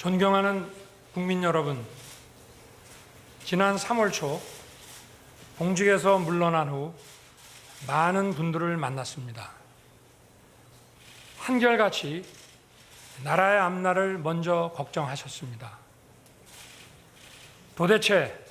존경하는 국민 여러분, 지난 3월 초 공직에서 물러난 후 많은 분들을 만났습니다. 한결같이 나라의 앞날을 먼저 걱정하셨습니다. 도대체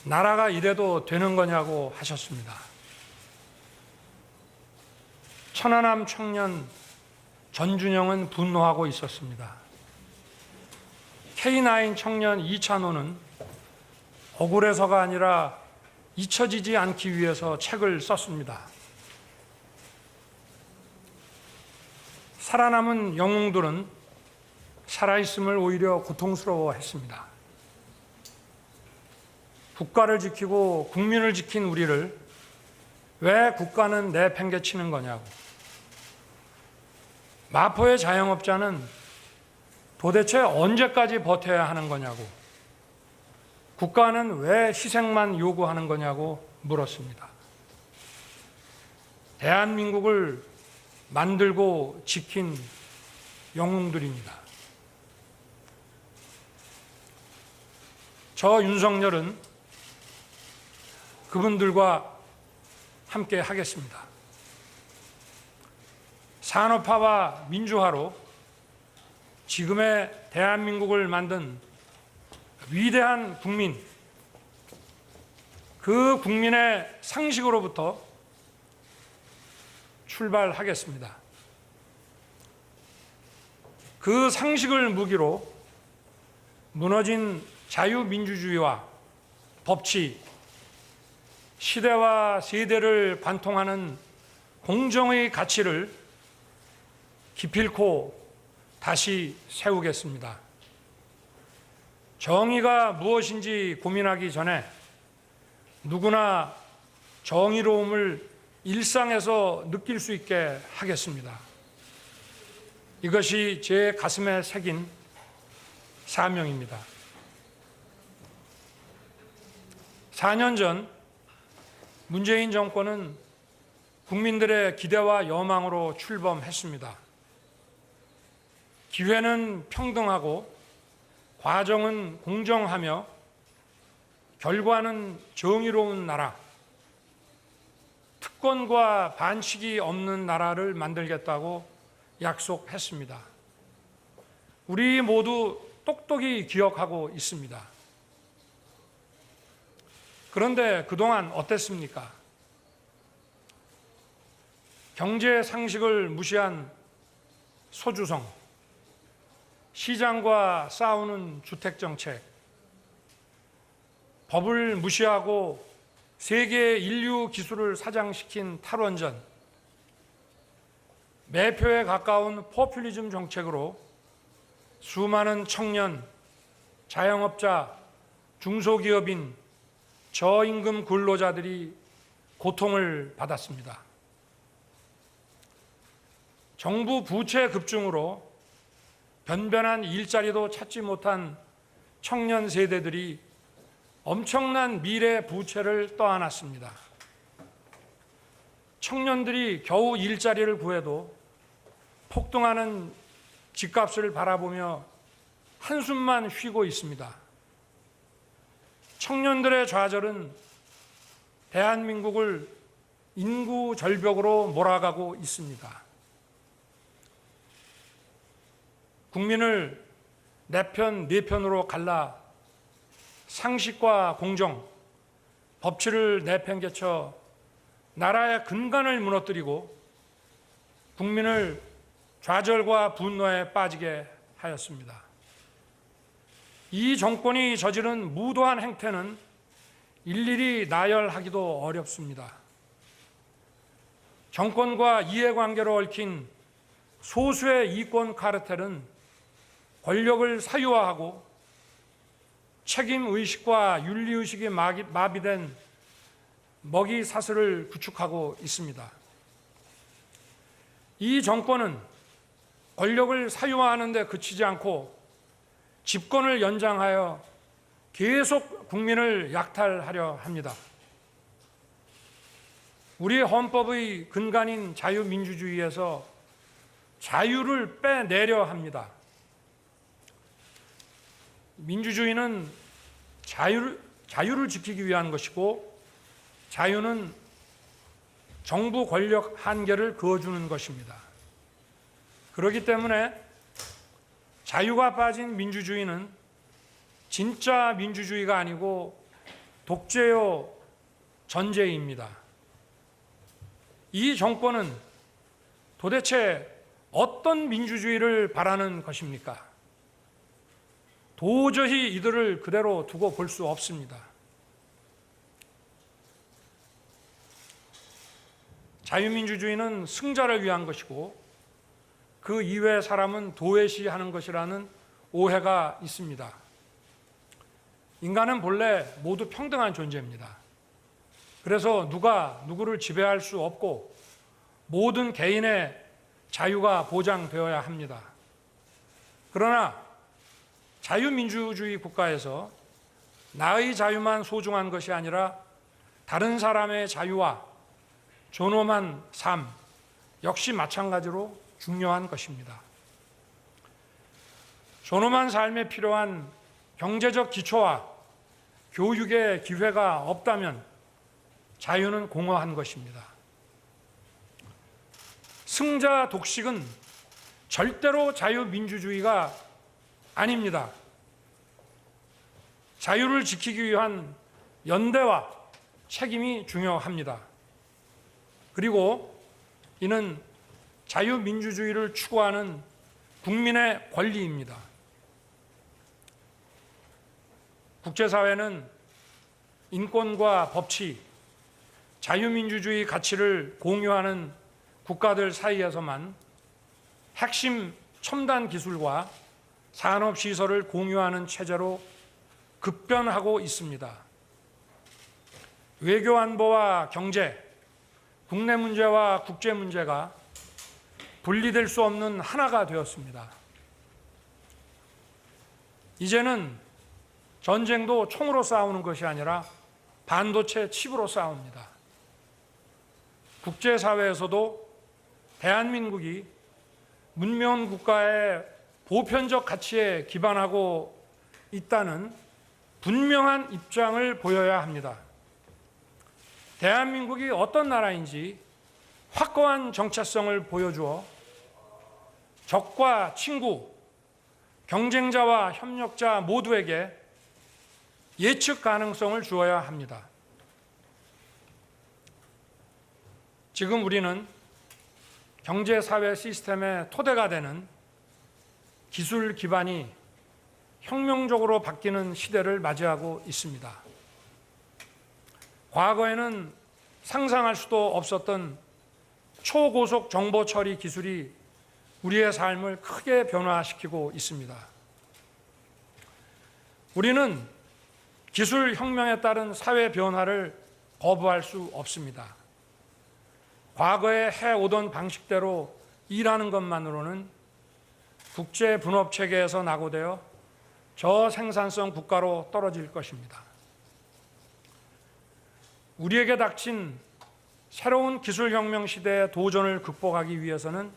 나라가 이래도 되는 거냐고 하셨습니다. 천안함 청년 전준영은 분노하고 있었습니다. K9 청년 이찬호는 억울해서가 아니라 잊혀지지 않기 위해서 책을 썼습니다. 살아남은 영웅들은 살아있음을 오히려 고통스러워했습니다. 국가를 지키고 국민을 지킨 우리를 왜 국가는 내팽개치는 거냐고, 마포의 자영업자는 도대체 언제까지 버텨야 하는 거냐고, 국가는 왜 희생만 요구하는 거냐고 물었습니다. 대한민국을 만들고 지킨 영웅들입니다. 저 윤석열은 그분들과 함께 하겠습니다. 산업화와 민주화로 지금의 대한민국을 만든 위대한 국민, 그 국민의 상식으로부터 출발하겠습니다. 그 상식을 무기로 무너진 자유민주주의와 법치, 시대와 세대를 관통하는 공정의 가치를 기필코 다시 세우겠습니다. 정의가 무엇인지 고민하기 전에 누구나 정의로움을 일상에서 느낄 수 있게 하겠습니다. 이것이 제 가슴에 새긴 사명입니다. 4년 전 문재인 정권은 국민들의 기대와 여망으로 출범했습니다. 기회는 평등하고 과정은 공정하며 결과는 정의로운 나라, 특권과 반칙이 없는 나라를 만들겠다고 약속했습니다. 우리 모두 똑똑히 기억하고 있습니다. 그런데 그동안 어땠습니까? 경제 상식을 무시한 소주성, 시장과 싸우는 주택정책, 법을 무시하고 세계 인류 기술을 사장시킨 탈원전, 매표에 가까운 포퓰리즘 정책으로 수많은 청년, 자영업자, 중소기업인, 저임금 근로자들이 고통을 받았습니다. 정부 부채 급증으로 변변한 일자리도 찾지 못한 청년 세대들이 엄청난 미래 부채를 떠안았습니다. 청년들이 겨우 일자리를 구해도 폭등하는 집값을 바라보며 한숨만 쉬고 있습니다. 청년들의 좌절은 대한민국을 인구 절벽으로 몰아가고 있습니다. 국민을 내 편, 네 편으로 갈라 상식과 공정, 법치를 내팽개쳐 나라의 근간을 무너뜨리고 국민을 좌절과 분노에 빠지게 하였습니다. 이 정권이 저지른 무도한 행태는 일일이 나열하기도 어렵습니다. 정권과 이해관계로 얽힌 소수의 이권 카르텔은 권력을 사유화하고 책임의식과 윤리의식이 마비된 먹이 사슬을 구축하고 있습니다. 이 정권은 권력을 사유화하는 데 그치지 않고 집권을 연장하여 계속 국민을 약탈하려 합니다. 우리 헌법의 근간인 자유민주주의에서 자유를 빼내려 합니다. 민주주의는 자유를 지키기 위한 것이고, 자유는 정부 권력 한계를 그어주는 것입니다. 그렇기 때문에 자유가 빠진 민주주의는 진짜 민주주의가 아니고 독재요 전제입니다. 이 정권은 도대체 어떤 민주주의를 바라는 것입니까? 도저히 이들을 그대로 두고 볼 수 없습니다. 자유민주주의는 승자를 위한 것이고 그 이외의 사람은 도외시하는 것이라는 오해가 있습니다. 인간은 본래 모두 평등한 존재입니다. 그래서 누가 누구를 지배할 수 없고 모든 개인의 자유가 보장되어야 합니다. 그러나 자유민주주의 국가에서 나의 자유만 소중한 것이 아니라 다른 사람의 자유와 존엄한 삶 역시 마찬가지로 중요한 것입니다. 존엄한 삶에 필요한 경제적 기초와 교육의 기회가 없다면 자유는 공허한 것입니다. 승자 독식은 절대로 자유민주주의가 아닙니다. 자유를 지키기 위한 연대와 책임이 중요합니다. 그리고 이는 자유민주주의를 추구하는 국민의 권리입니다. 국제사회는 인권과 법치, 자유민주주의 가치를 공유하는 국가들 사이에서만 핵심 첨단 기술과 산업시설을 공유하는 체제로 급변하고 있습니다. 외교 안보와 경제, 국내 문제와 국제 문제가 분리될 수 없는 하나가 되었습니다. 이제는 전쟁도 총으로 싸우는 것이 아니라 반도체 칩으로 싸웁니다. 국제사회에서도 대한민국이 문명 국가의 보편적 가치에 기반하고 있다는 분명한 입장을 보여야 합니다. 대한민국이 어떤 나라인지 확고한 정체성을 보여주어 적과 친구, 경쟁자와 협력자 모두에게 예측 가능성을 주어야 합니다. 지금 우리는 경제사회 시스템의 토대가 되는 기술 기반이 혁명적으로 바뀌는 시대를 맞이하고 있습니다. 과거에는 상상할 수도 없었던 초고속 정보 처리 기술이 우리의 삶을 크게 변화시키고 있습니다. 우리는 기술 혁명에 따른 사회 변화를 거부할 수 없습니다. 과거에 해오던 방식대로 일하는 것만으로는 국제 분업 체계에서 낙오되어 저생산성 국가로 떨어질 것입니다. 우리에게 닥친 새로운 기술혁명 시대의 도전을 극복하기 위해서는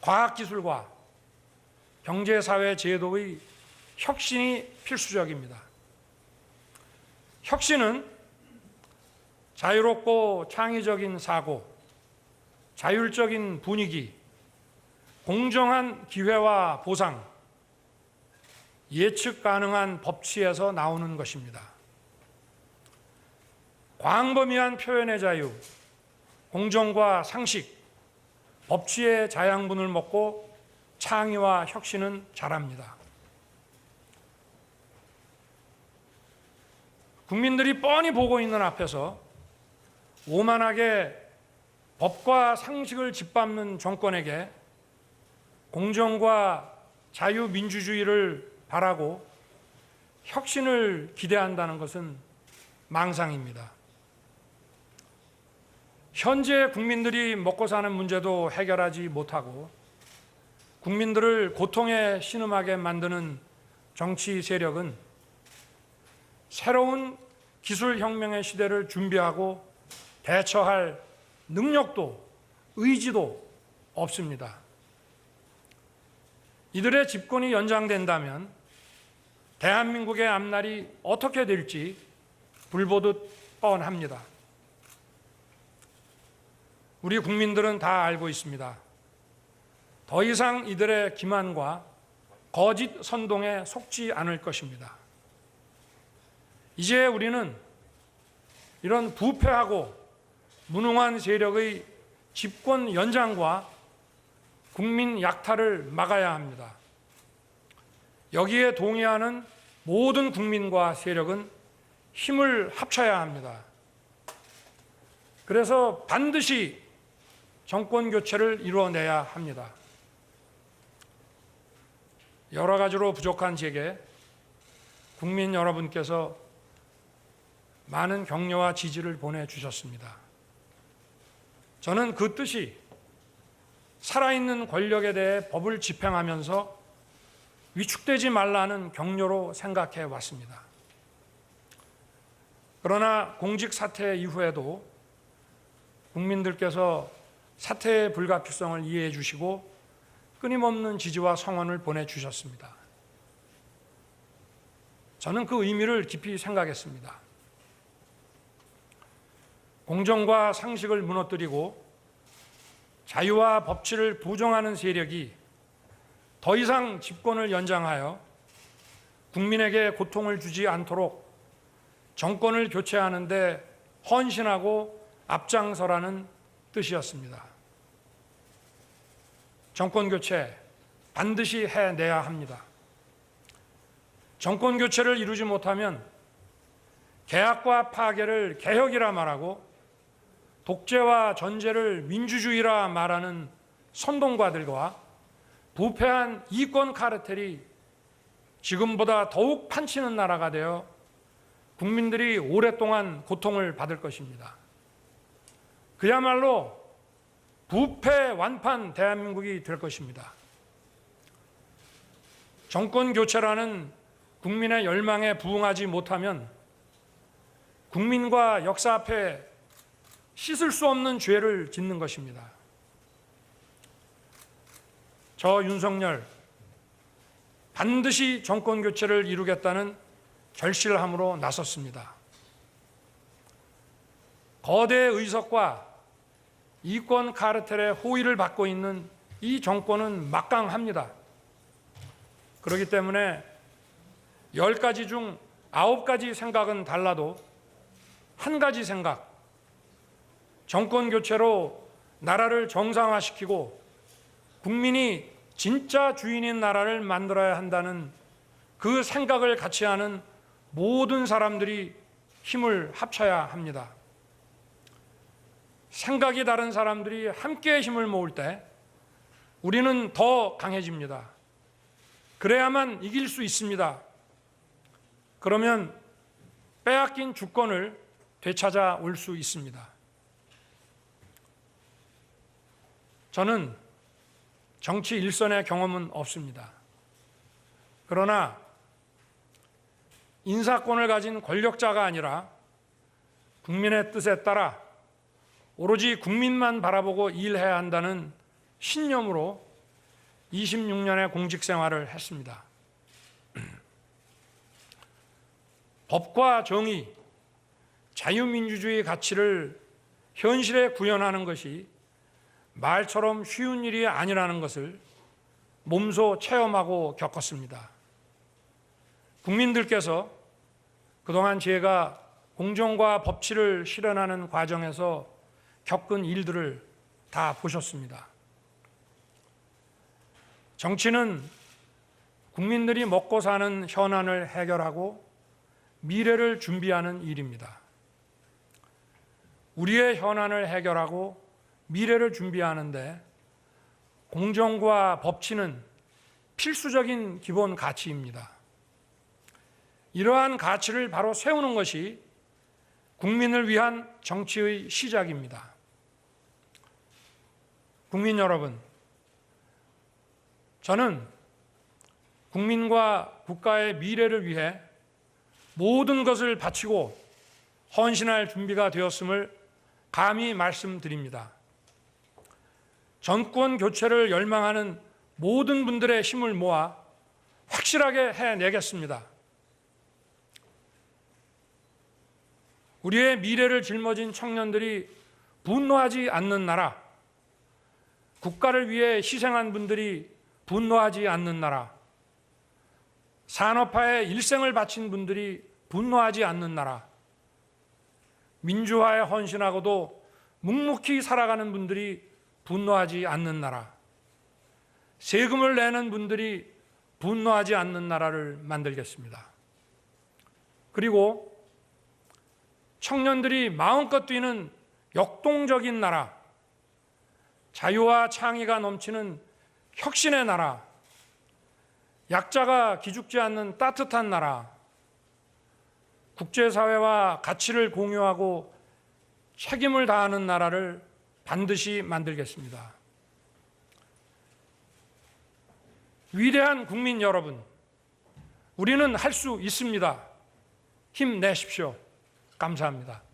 과학기술과 경제사회 제도의 혁신이 필수적입니다. 혁신은 자유롭고 창의적인 사고, 자율적인 분위기, 공정한 기회와 보상, 예측 가능한 법치에서 나오는 것입니다. 광범위한 표현의 자유, 공정과 상식, 법치의 자양분을 먹고 창의와 혁신은 자랍니다. 국민들이 뻔히 보고 있는 앞에서 오만하게 법과 상식을 짓밟는 정권에게 공정과 자유민주주의를 바라고 혁신을 기대한다는 것은 망상입니다. 현재 국민들이 먹고 사는 문제도 해결하지 못하고 국민들을 고통에 신음하게 만드는 정치 세력은 새로운 기술혁명의 시대를 준비하고 대처할 능력도 의지도 없습니다. 이들의 집권이 연장된다면 대한민국의 앞날이 어떻게 될지 불보듯 뻔합니다. 우리 국민들은 다 알고 있습니다. 더 이상 이들의 기만과 거짓 선동에 속지 않을 것입니다. 이제 우리는 이런 부패하고 무능한 세력의 집권 연장과 국민 약탈을 막아야 합니다. 여기에 동의하는 모든 국민과 세력은 힘을 합쳐야 합니다. 그래서 반드시 정권 교체를 이루어내야 합니다. 여러 가지로 부족한 제게 국민 여러분께서 많은 격려와 지지를 보내주셨습니다. 저는 그 뜻이 살아있는 권력에 대해 법을 집행하면서 위축되지 말라는 격려로 생각해 왔습니다. 그러나 공직 사퇴 이후에도 국민들께서 사퇴의 불가피성을 이해해 주시고 끊임없는 지지와 성원을 보내주셨습니다. 저는 그 의미를 깊이 생각했습니다. 공정과 상식을 무너뜨리고 자유와 법치를 부정하는 세력이 더 이상 집권을 연장하여 국민에게 고통을 주지 않도록 정권을 교체하는 데 헌신하고 앞장서라는 뜻이었습니다. 정권 교체 반드시 해내야 합니다. 정권 교체를 이루지 못하면 개혁과 파괴를 개혁이라 말하고 독재와 전제를 민주주의라 말하는 선동가들과 부패한 이권 카르텔이 지금보다 더욱 판치는 나라가 되어 국민들이 오랫동안 고통을 받을 것입니다. 그야말로 부패 완판 대한민국이 될 것입니다. 정권 교체라는 국민의 열망에 부응하지 못하면 국민과 역사 앞에 씻을 수 없는 죄를 짓는 것입니다. 저 윤석열 반드시 정권 교체를 이루겠다는 결실함으로 나섰습니다. 거대 의석과 이권 카르텔의 호의를 받고 있는 이 정권은 막강합니다. 그렇기 때문에 10가지 중 9가지 생각은 달라도 한 가지 생각, 정권 교체로 나라를 정상화시키고 국민이 진짜 주인인 나라를 만들어야 한다는 그 생각을 같이 하는 모든 사람들이 힘을 합쳐야 합니다. 생각이 다른 사람들이 함께 힘을 모을 때 우리는 더 강해집니다. 그래야만 이길 수 있습니다. 그러면 빼앗긴 주권을 되찾아 올 수 있습니다. 저는 정치 일선의 경험은 없습니다. 그러나 인사권을 가진 권력자가 아니라 국민의 뜻에 따라 오로지 국민만 바라보고 일해야 한다는 신념으로 26년의 공직 생활을 했습니다. 법과 정의, 자유민주주의 가치를 현실에 구현하는 것이 말처럼 쉬운 일이 아니라는 것을 몸소 체험하고 겪었습니다. 국민들께서 그동안 제가 공정과 법치를 실현하는 과정에서 겪은 일들을 다 보셨습니다. 정치는 국민들이 먹고 사는 현안을 해결하고 미래를 준비하는 일입니다. 우리의 현안을 해결하고 미래를 준비하는데 공정과 법치는 필수적인 기본 가치입니다. 이러한 가치를 바로 세우는 것이 국민을 위한 정치의 시작입니다. 국민 여러분, 저는 국민과 국가의 미래를 위해 모든 것을 바치고 헌신할 준비가 되었음을 감히 말씀드립니다. 정권 교체를 열망하는 모든 분들의 힘을 모아 확실하게 해내겠습니다. 우리의 미래를 짊어진 청년들이 분노하지 않는 나라, 국가를 위해 희생한 분들이 분노하지 않는 나라, 산업화에 일생을 바친 분들이 분노하지 않는 나라, 민주화에 헌신하고도 묵묵히 살아가는 분들이 분노하지 않는 나라, 세금을 내는 분들이 분노하지 않는 나라를 만들겠습니다. 그리고 청년들이 마음껏 뛰는 역동적인 나라, 자유와 창의가 넘치는 혁신의 나라, 약자가 기죽지 않는 따뜻한 나라, 국제사회와 가치를 공유하고 책임을 다하는 나라를 반드시 만들겠습니다. 위대한 국민 여러분, 우리는 할 수 있습니다. 힘내십시오. 감사합니다.